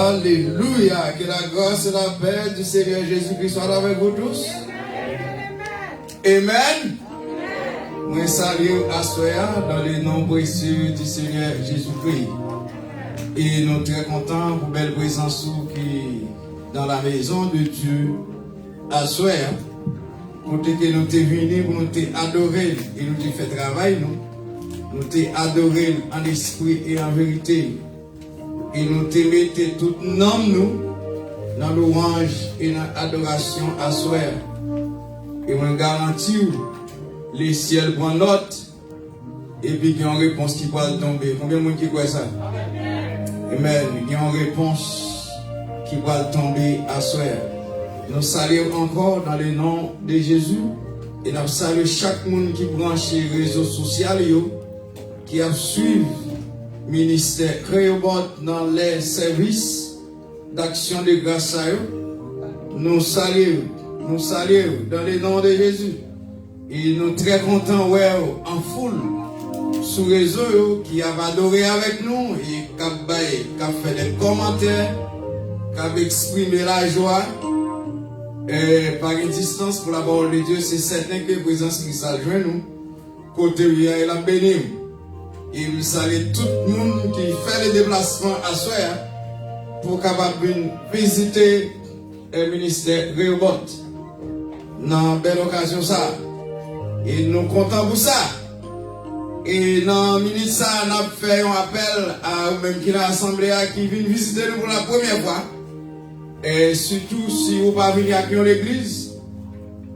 Alléluia. Que la grâce et la paix du Seigneur Jésus-Christ soient avec vous tous. Amen. Nous saluons à soi dans le nom précieux du Seigneur Jésus-Christ. Et nous sommes très contents pour belle présence qui dans la maison de Dieu à soi. Pour que nous sommes venus, pour nous adorer et nous avons fait travail. Nous avons adoré en esprit et en vérité. Et nous te mettons tout nom nous dans louange et dans l'adoration à soi. Et on garantit les ciels prennent note et puis il y a une réponse qui va tomber. Combien de monde qui croit ça? Amen. Il y a une réponse qui va tomber à soi. Nous saluons encore dans le nom de Jésus et nous saluons chaque monde qui branche les réseaux sociaux qui a suivi le ministère Rehoboth dans les services d'action de grâce à eux. Nous saluons dans le nom de Jésus. Et nous sommes très contents en foule sur les réseaux qui a adoré avec nous et qui a fait des commentaires, qui a exprimé la joie. Et par une distance pour la parole de Dieu, c'est certain que la présence qui s'adjoint nous, côté où il a béni. Et nous saluons tout le monde qui fait les déplacements à soi pour capable visiter le ministère Rehoboth. Dans une belle occasion ça. Et nous sommes contents pour ça. Et dans la minute ça, nous avons fait un appel à vous-même qui l'assemblée qui vient visiter nous pour la première fois. Et surtout si vous ne pas venir à l'église,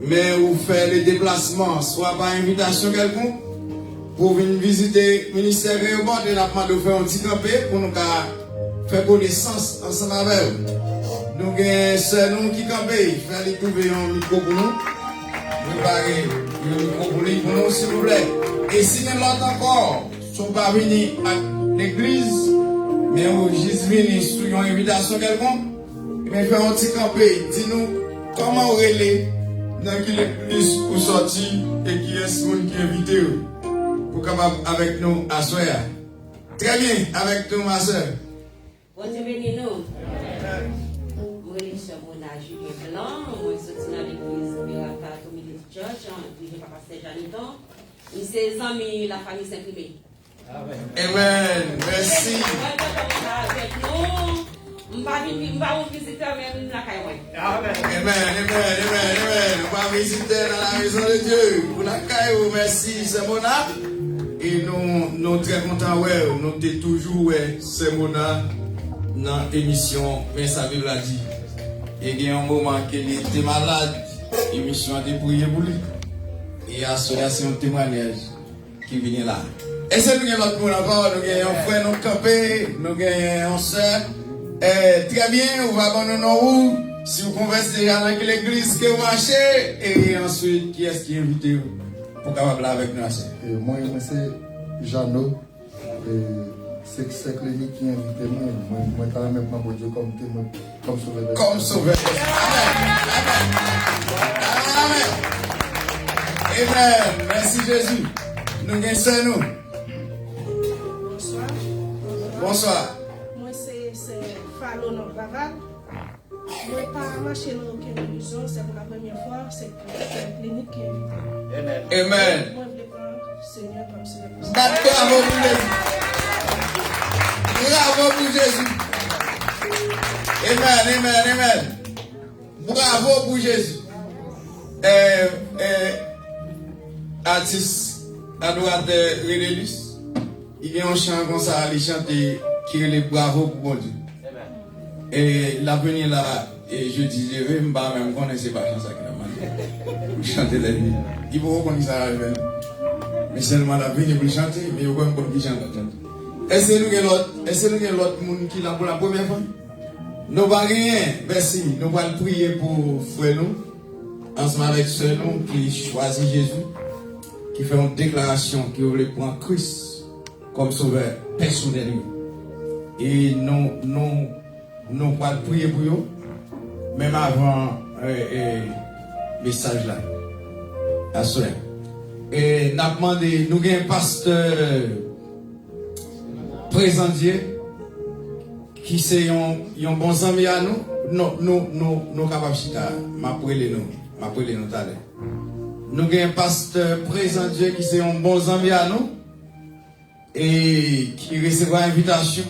mais vous faites les déplacements, soit par invitation quelconque, pour venir visiter le ministère Rehoboth et nous avons demandé de faire un petit campé pour nous faire connaissance ensemble avec vous. Nous avons qui campé, faire découvrir un micro pour nous. Préparez le micro pour nous, s'il vous plaît. Et si nous l'autre encore, ne sont pas venus à l'église, mais vous juste venus sur une invitation quelconque, mais faire un petit campé. Dis-nous comment vous relez dans qui l'église pour sortir et qui est ce monde qui est invité pour capable avec nous à soir. Très bien, avec nous, ma soeur. Bonjour, béni nous. Moi, je suis mon âge blanc. Moi, je suis dans l'église Mirata Community Church, dirigée par Pasteur Janiton. Et ses amis, la famille Saint-Primé. Amen. Merci. Avec nous. On va visiter même la caille. Amen. On va visiter dans la maison de Dieu. Pour la caille, merci, c'est mon âme. Et nous sommes très contents, nous sommes toujours, c'est mon âme, dans l'émission, mais ça veut la dire. Et il y a un moment qu'il était malade, l'émission a été priée pour lui. Et à cela, c'est un témoignage qui vient là. Et c'est nous qui avons l'autre monde encore, nous avons un frère, nous campé, nous avons un soeur. Très bien, on va abandonner où? Si vous conversez déjà avec l'église que vous marchez, et ensuite, qui est-ce qui est invité pour capable avec nous? Moi, c'est Jeannot. C'est Clémy qui invite moi. Moi, je suis même pour Dieu comme témoin, comme sauveur. Comme sauveur. Amen. Amen. Merci Jésus. Nous gagnons nous. Bonsoir. Bonsoir. Moi, c'est Fallon en Baval. Moi, pas marché dans aucune religion, c'est pour la première fois, c'est la clinique qui est invitée. Amen. Moi, je voulais prendre le Seigneur comme c'est Bravo pour Jésus. Bravo pour Jésus. Amen. Bravo pour Jésus. Artiste, adorateur Rédélus, il y a un chant comme ça, il chante qui est le bravo pour mon Dieu. Et l'avenir là, et je disais, je ne sais pas même connaître pas ça qui m'a dit. Vous chantez la nuit. Il faut reconnaître ça avec mais seulement l'avenir pour chanter, mais il faut même qu'on chante. Est-ce que nous avons l'autre monde qui l'a pour la première fois? Nous n'avons rien, merci. Nous allons prier pour frère nous, ensemble avec ceux nous qui choisit Jésus, qui fait une déclaration qui veut prendre Christ comme sauveur personnel. Et nous allons prier pour eux, même avant le message là. À cela. Et nous avons demandé, nous avons un pasteur présent Dieu qui c'est un bon ami à nous, nous capables de m'appeler nous t'aller. Nous avons un pasteur présent Dieu qui c'est un bon ami à nous et qui recevra invitation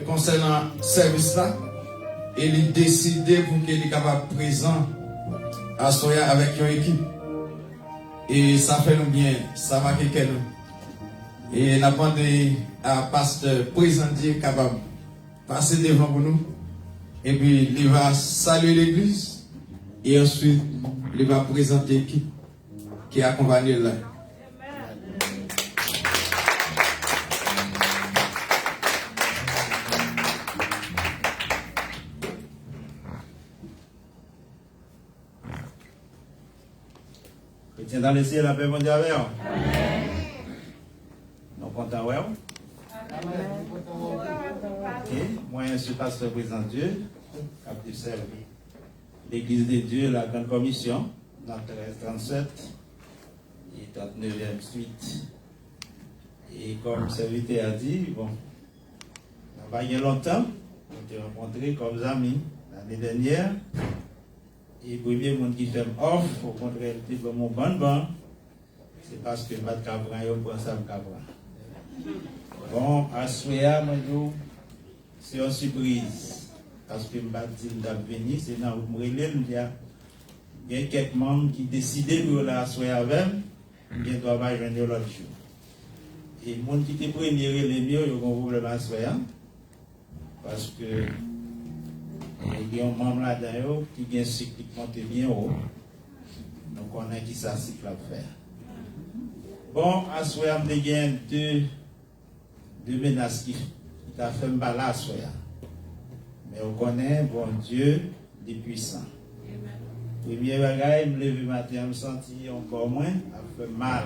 concernant service là et il décidé pour qu'il soit capable présent à Soya avec une équipe. Et ça fait nous bien, ça va quelqu'un nous. Et nous avons demandé à pasteur présent Dieu capable passer devant pour nous. Et puis il va saluer l'église et ensuite il va présenter l'équipe qui accompagne là. Chrétien dans le ciel, la paix mondiale avec vous. Nous comptons avec vous. Ok, moi je suis pasteur présent Dieu, qui servi l'Église de Dieu, la Grande Commission, dans 1337 et 39e suite. Et comme le serviteur a dit, bon, on va y aller longtemps, on s'est rencontrés comme amis l'année dernière. Et le premier monde qui fait off, au contraire, il dit mon bon, c'est parce que Mat Cabran, il prend ça Cabran. Bon, à Soya, c'est une surprise. Parce que je vais venir, c'est dans le Mourélé, il y a quelques membres qui décident de la Soya avec, ils doivent joindre l'autre jour. Et les gens qui étaient premiers, les mieux, ils ont un problème à Soya. Parce que il y a un membre là-dedans qui vient cycliquement bien haut. Donc on a qui ça cycle à faire. Bon, à Soya, il y a deux menaces qui t'a fait me baler à Soya. Mais on connaît, bon Dieu, des puissants. Premier bagage, je me lève le matin, je me sentis encore moins, ça fait mal.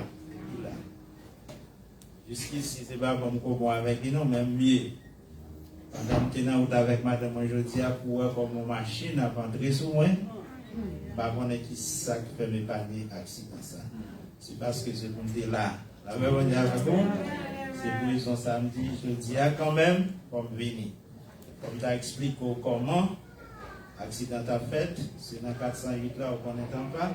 Jusqu'ici, ce n'est pas comme moi avec lui, non, même mieux. Pendant que je suis en route avec madame, je dis à pouvoir comme une machine à rentrer sur moi. Je ne sais pas qui ça qui fait mes paniers accident. C'est parce que c'est pour me dire là. La même c'est pour ils sont samedi. Je dis à quand même, comme venir. Comme tu as expliqué comment l'accident a fait, c'est dans 408 là, on ne connaît pas.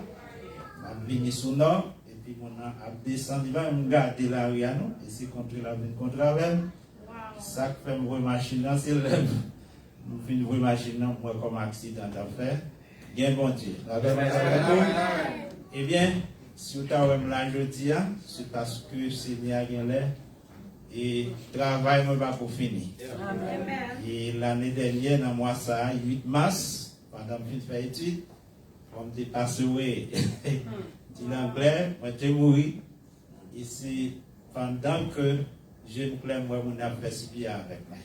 Je viens sur nord, et puis on a descendu, on garde la rue à nous, et c'est contre la vie contre la même. Ça qui fait une vraie machine, c'est le nous faisons une vraie machine, moi comme accident à faire. Bien bon Dieu. Eh bien, si vous avez là jeudi, c'est parce que c'est bien l'air et le travail ne va pas finir. Et l'année dernière, dans le mois 8 mars, pendant que je fais études, on me passé dit l'anglais, moi j'ai mouru. Et c'est pendant que je me plains, moi, je fait si bien avec moi.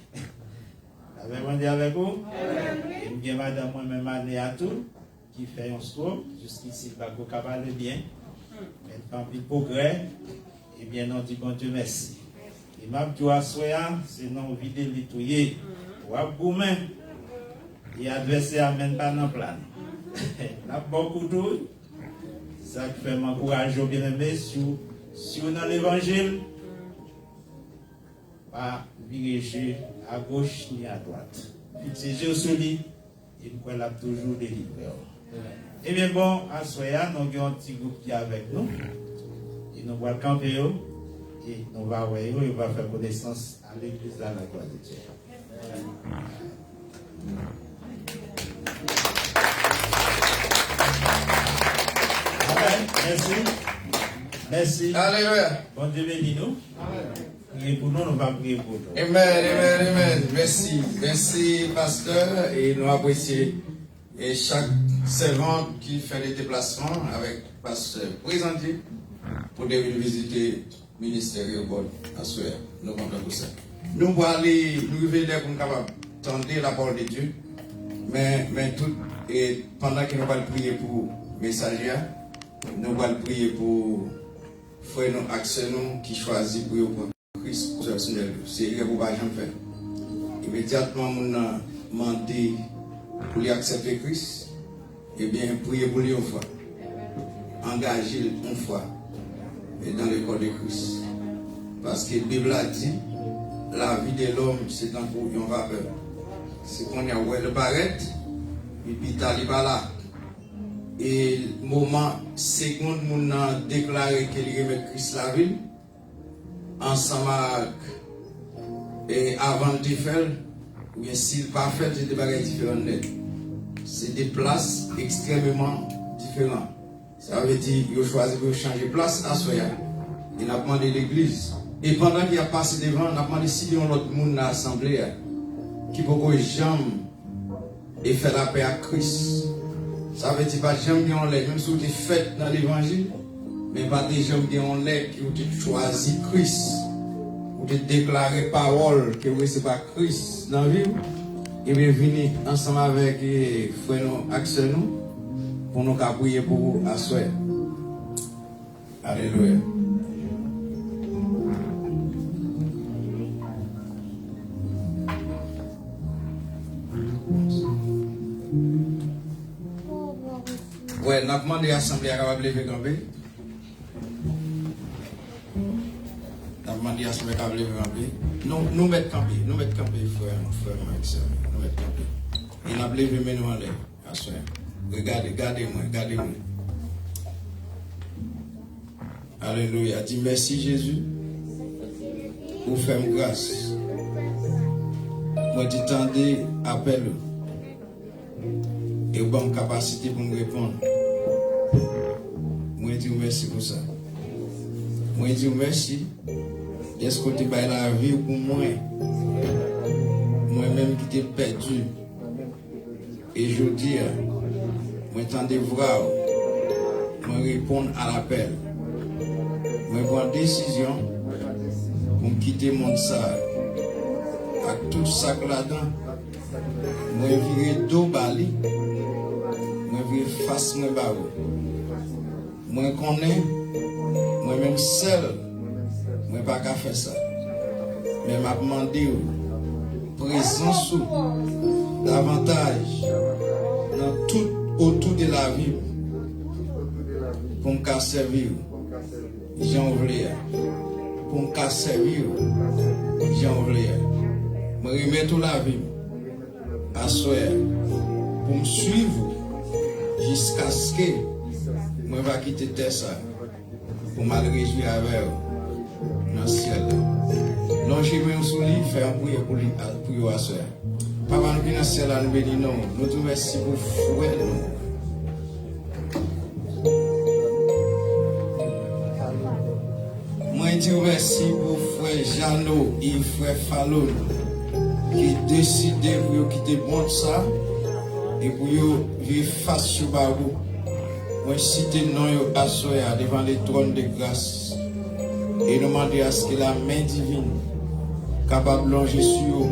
Avez-vous dit avec vous? Et bien, madame, moi-même, année à tout, qui fait un stroke, jusqu'ici, il va parler bien. Mais tant pis, progrès, et bien, on dit bon Dieu merci. Et ma joie soya, c'est non vide litouillé, ou à boumer, et adversaire amène pas dans le plan. N'a beaucoup de ça qui fait m'encourager bien aimé, si on a l'évangile, pas diriger à gauche ni à droite. Fixez yeux sur lui, et nous l'a toujours délivré. Eh bien bon, à Soya, nous avons un petit groupe qui est avec nous. Et nous allons camper et nous allons voir et on va faire connaissance à l'église de la gloire de Dieu. Amen. Merci. Merci. Alléluia. Bon Dieu bénis nous. Priez pour nous, nous allons prier pour nous. Amen. Merci. Merci, pasteur. Et nous apprécions et chaque servante qui fait des déplacements avec pasteur présenté pour venir visiter le ministère à Soya. Nous comptons pour ça. Nous allons aller, nous venons pour nous capables d'entendre la parole de Dieu. Mais tout, et pendant que nous allons prier pour les messagers, nous allons prier pour frère nous, accès nous qui choisit pour Christ personnel. C'est ce que vous allez faire. Immédiatement, nous avons demandé pour lui accepter Christ. Eh bien, priez pour lui une fois. Engagez une fois dans le corps de Christ. Parce que la Bible a dit, la vie de l'homme, c'est un pour une vapeur. c'est qu'on y a oué le barrette, et puis t'as pas là. Et moment, seconde, on a déclaré qu'il remet Christ la ville, ensemble avec, et avant de faire, ou bien s'il pas fait, c'est des bagages différents net. C'est des places extrêmement différentes. Ça veut dire qu'il a choisi de changer de place à Soya. Il a demandé l'église. Et pendant qu'il a passé devant, il a demandé si on l'autre monde dans l'assemblée qui peut jamais et faire la paix à Christ. Ça veut dire pas jamais qui on l'est, même si vous êtes fait dans l'évangile, mais pas des gens qui on l'est, qui ont choisi Christ, ou ont déclaré parole que oui, c'est pas Christ dans la vie. Et bien venir ensemble avec frère nous, accès nous, pour nous prier pour vous à soi. Alléluia. Ouais, nous avons demandé à l'Assemblée à lever camper. Nous avons demandé à l'Assemblée à lever camper. Nous mettons camper, frère Max. Nous mettons camper. Il a levé mais nous en l'air. Regardez-moi. Alléluia. Dis merci Jésus pour faire grâce. Moi, dis tendez, appelle. Et bonne capacité pour me répondre. Moi, dis merci pour ça. Moi, dis merci. Est-ce que tu as la vie pour moi? Moi-même qui t'ai perdu. Et je dis, moi, tendez voir. Moi, répondre à l'appel. Moi, prendre décision pour me quitter mon ça. Avec tout ça là-dedans. Moi, virer dos bali. Moi, virer face moi barreau. Moi, connais. Moi-même seul. Moi, pas qu'à faire ça. Mais m'a demandé présence davantage dans tout autour de la vie pour me servir. J'en voulais. Pour me servir. J'en voulais. Me remettre la vie à soi pour me suivre jusqu'à ce que je vais quitter Tessa pour me réjouir avec eux dans le ciel. Longez-moi un sourire, faire un prière pour vous à soi. Papa, nous venons dans le ciel, nous bénissons, nous te remercions pour fouet nous. Moi, je dis merci pour frère Jeannot et frère Fallon qui décidé pour quitter bon ça et pour vivre face sur Barou. Moi, citer non à Soya devant les trônes de grâce et demander à ce que la main divine capable de longer sur eux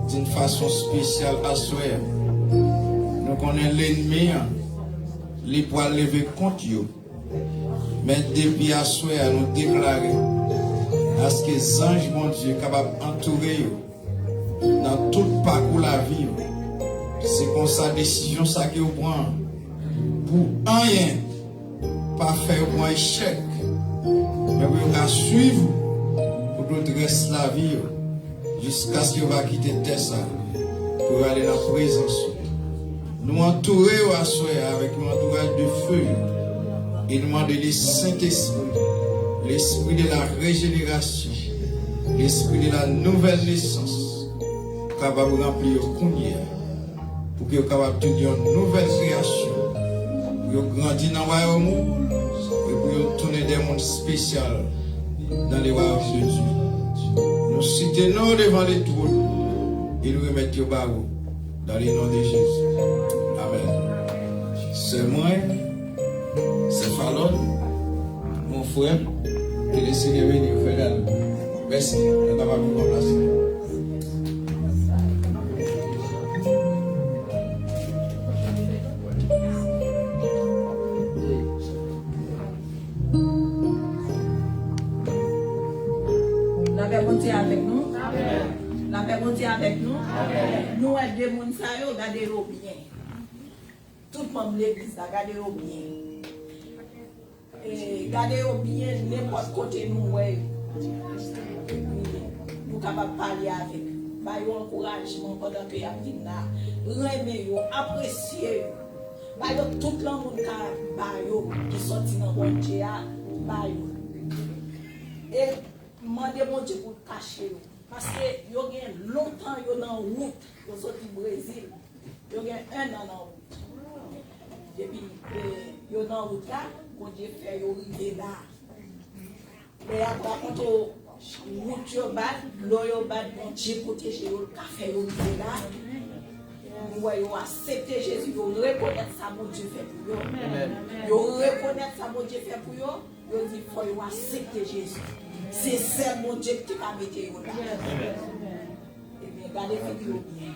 d'une façon spéciale à Soya. Nous connaissons l'ennemi, les poils levés contre eux. Mais depuis à Soya, nous déclarons à ce que les anges, mon Dieu, capables d'entourer dans tout parcours la vie. C'est comme ça décision ça que vous prenez pour rien, pas faire un échec, mais pour suivre pour d'autres reste la vie jusqu'à ce que vous va quitter Tessa pour aller dans la présence. Nous entourer à soi avec un entourage de feu et demander le Saint-Esprit, l'esprit de la régénération, l'esprit de la nouvelle naissance, capable de remplir le courrier, pour que vous capable de tenir une nouvelle création, pour que vous grandir dans le royaume et pour que vous tourner des mondes spéciaux dans les royaumes de Dieu. Nous citons devant les trônes et nous remettons au barreau dans les noms de Jésus. Amen. C'est moi, c'est Fallon, mon frère, que le Seigneur bénisse, frère. Merci, nous avons vous remplacer. La paix monte avec nous. La paix monte avec nous. Nous, les deux personnes, regardez-le bien. Tout le monde de l'église, regardez-le bien. Regardez-le bien, n'importe côté nous, nous sommes capables de parler avec. ba yo encouragement pendant que y a vinn là, remet yo, apprécier yo. Ba yo tout le monde ba yo qui sorti dans bon Dieu ba yo. Et demander mon Dieu pour cacher yo parce que yo gen longtemps yo dans route, yo sorti Brésil. Yo gen 1 an dans route. Depuis yo dans route là, mon Dieu fait yo river là. Mais après quand route yo bat, l'eau yo bat, mon Dieu protège yo, café yo river là. Nous yo accepter Jésus, yo reconnaître ça mon Dieu fait pour yo. Yo reconnaître ça mon Dieu fait pour yo, yo dit faut yo accepter Jésus. C'est ça mon Dieu qui t'a mis yo là. Et bien gardez vous bien.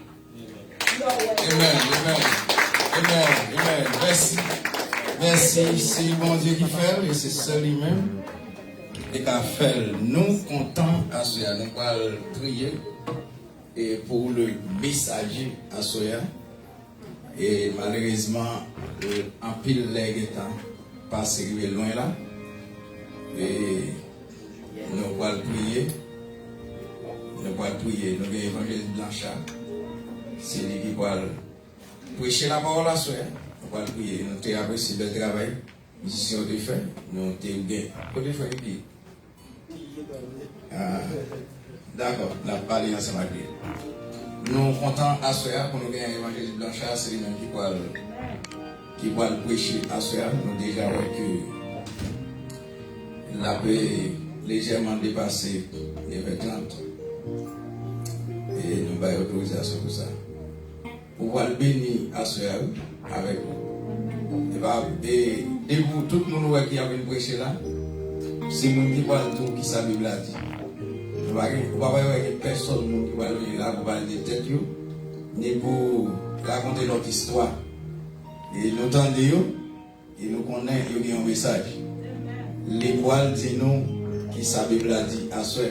Amen. Merci. C'est bon Dieu qui fait et c'est seul lui-même. Et qu'a fait nous comptons à Soya. Nous allons prier et pour le messager à Soya. Et malheureusement, en pile les temps pas arrivé loin là. Et nous allons prier. Nous avons l'évangile Blanchard. C'est lui qui va prêcher la parole à soi. On va prier. Nous avons apprécié le travail. Ici, on a fait. Nous avons fait. On a fait. D'accord. On a parlé ensemble avec lui. Nous sommes contents à soi pour nous gagner l'évangile Blanchard. C'est lui-même qui va prêcher à soi. Nous avons déjà vu que la paix légèrement dépassé les 20 ans. Et nous avons autorisation pour ça. Pour pouvoir le bénir à ce avec vous. Et vous, tout le monde qui a venu prêcher là, c'est le monde qui va tout qui sa Bible a dit. Vous ne pouvez pas voir personne qui va venir là pour parler de tête, ni pour raconter notre histoire. Et nous entendons, et nous connaissons, il y a un message. L'étoile dit nous qui sa Bible a dit à ce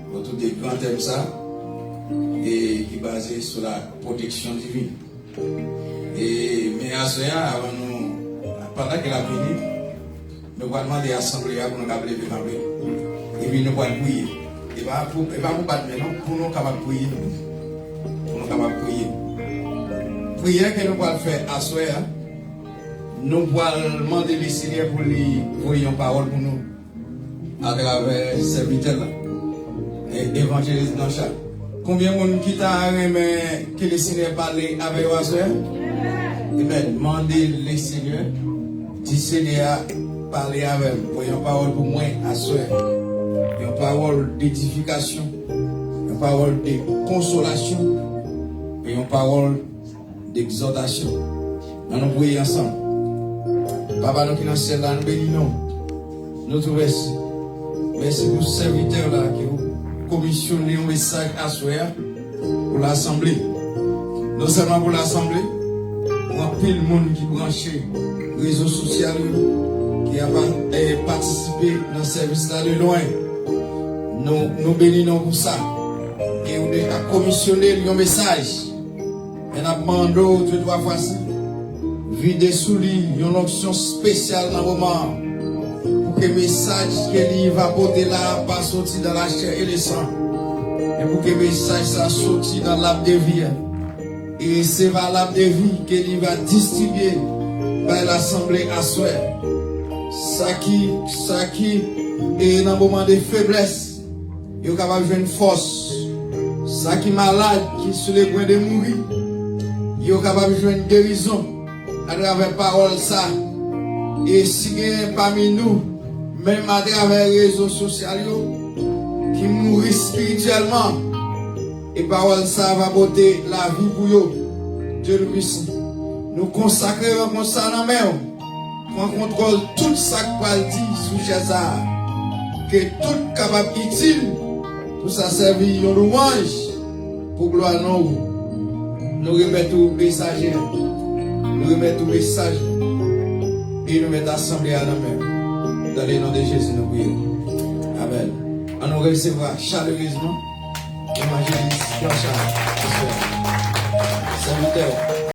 pour tout des grands thèmes ça. Et qui est basé sur la protection divine. Mais à ce moment, avant nous, pendant qu'elle a fini, nous allons demander à l'Assemblée pour nous appeler et puis nous allons prier. Et pas pour battre maintenant, pour nous capables de prier. Pour nous capables de prier. Prière que nous allons faire à ce moment, nous allons demander le Seigneur pour lui envoyer une parole pour nous à travers ce serviteur et évangéliste dans chaque. Combien de monde qui t'a aimé que le Seigneur parle avec vous? Eh bien, demandez le Seigneur, dit Seigneur, parler avec vous. Pour une parole pour moi à soi. Une parole d'édification, une parole de consolation, et une parole d'exhortation. Nous prions ensemble. Papa, nous qui nous sommes là, nous bénissons. Nous te remercions. Merci pour ce serviteur là qui vous commissionner un message à soi pour l'Assemblée. Non seulement pour l'Assemblée, pour un pile monde qui branché réseaux sociaux, qui a participé dans le service là de loin. Nous bénissons pour ça. Et on a commissionné un message. Et on a demandé 2-3 fois ça. Vider sous lui une option spéciale dans le moment. Pour que le message qu'il va porter là pas sortir dans la chair et le sang. Et pour que le message ça sorti dans l'arbre de vie. Et c'est par l'arbre de vie qu'il va distribuer par l'Assemblée à soi. Ça qui est dans un moment de faiblesse, il est capable de jouer une force. Ça qui est malade, qui est sur le point de mourir, il est capable de jouer une guérison à travers parole ça. Et si il y a parmi nous, même à travers les réseaux sociaux, qui mourent spirituellement, et parole ça va porter la vie pour eux. Dieu le puissant. Nous consacrons comme ça dans la main. Qu'on contrôle tout ça qu'on dit sous Jésus. Que tout capable utile pour ça servir une louange pour gloire nous. Nous remettons le message. Nous remettons le message. Et nous mettons l'assemblée à la main. Dans le nom de Jésus, nous prions. Amen. On nous recevra chaleureusement. Évangéliste Blanchard. Serviteur.